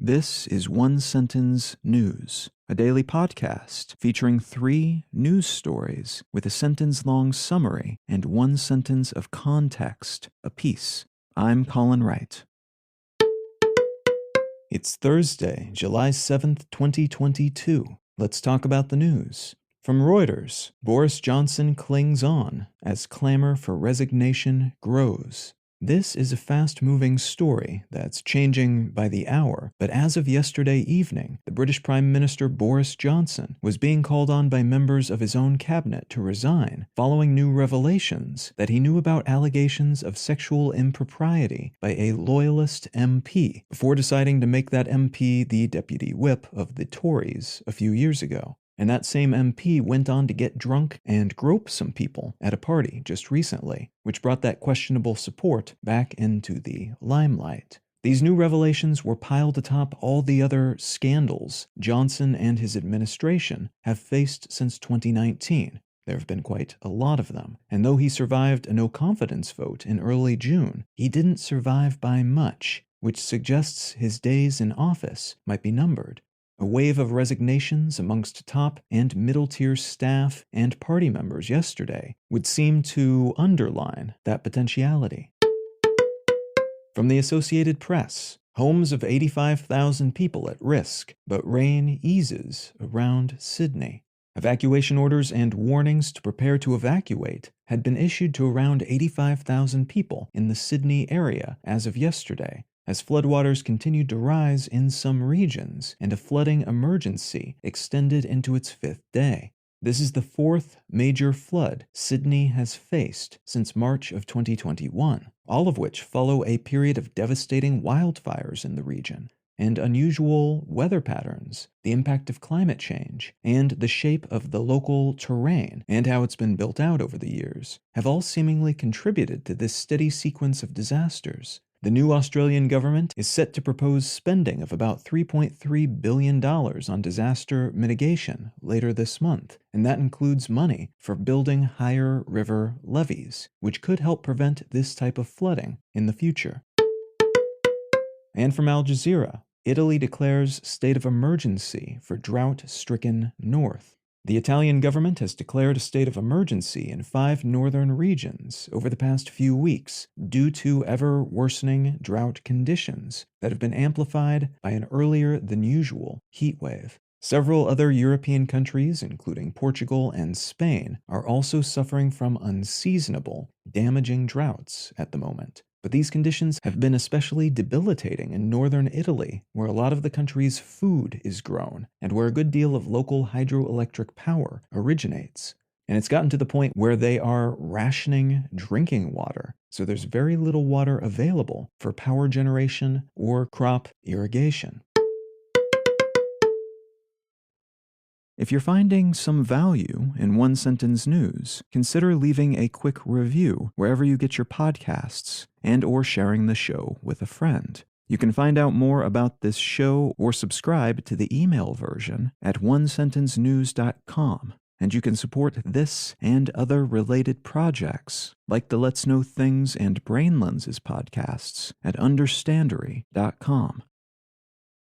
This is One Sentence News, a daily podcast featuring 3 news stories with a sentence-long summary and 1 sentence of context apiece. I'm Colin Wright. It's Thursday, July 7th, 2022. Let's talk about the news. From Reuters, Boris Johnson clings on as clamor for resignation grows. This is a fast-moving story that's changing by the hour, but as of yesterday evening, the British Prime Minister Boris Johnson was being called on by members of his own cabinet to resign following new revelations that he knew about allegations of sexual impropriety by a loyalist MP before deciding to make that MP the deputy whip of the Tories a few years ago. And that same MP went on to get drunk and grope some people at a party just recently, which brought that questionable support back into the limelight. These new revelations were piled atop all the other scandals Johnson and his administration have faced since 2019. There have been quite a lot of them, and though he survived a no-confidence vote in early June, he didn't survive by much, which suggests his days in office might be numbered. A wave of resignations amongst top and middle-tier staff and party members yesterday would seem to underline that potentiality. From the Associated Press, homes of 85,000 people at risk, but rain eases around Sydney. Evacuation orders and warnings to prepare to evacuate had been issued to around 85,000 people in the Sydney area as of yesterday, as floodwaters continued to rise in some regions and a flooding emergency extended into its 5th day. This is the 4th major flood Sydney has faced since March of 2021, all of which follow a period of devastating wildfires in the region, and unusual weather patterns, the impact of climate change, and the shape of the local terrain and how it's been built out over the years, have all seemingly contributed to this steady sequence of disasters. The new Australian government is set to propose spending of about $3.3 billion on disaster mitigation later this month, and that includes money for building higher river levees, which could help prevent this type of flooding in the future. And from Al Jazeera, Italy declares state of emergency for drought-stricken north. The Italian government has declared a state of emergency in 5 northern regions over the past few weeks due to ever-worsening drought conditions that have been amplified by an earlier-than-usual heat wave. Several other European countries, including Portugal and Spain, are also suffering from unseasonable, damaging droughts at the moment. But these conditions have been especially debilitating in northern Italy, where a lot of the country's food is grown, and where a good deal of local hydroelectric power originates. And it's gotten to the point where they are rationing drinking water, so there's very little water available for power generation or crop irrigation. If you're finding some value in One Sentence News, consider leaving a quick review wherever you get your podcasts and/or sharing the show with a friend. You can find out more about this show or subscribe to the email version at onesentencenews.com. And you can support this and other related projects, like the Let's Know Things and Brain Lenses podcasts, at understandery.com.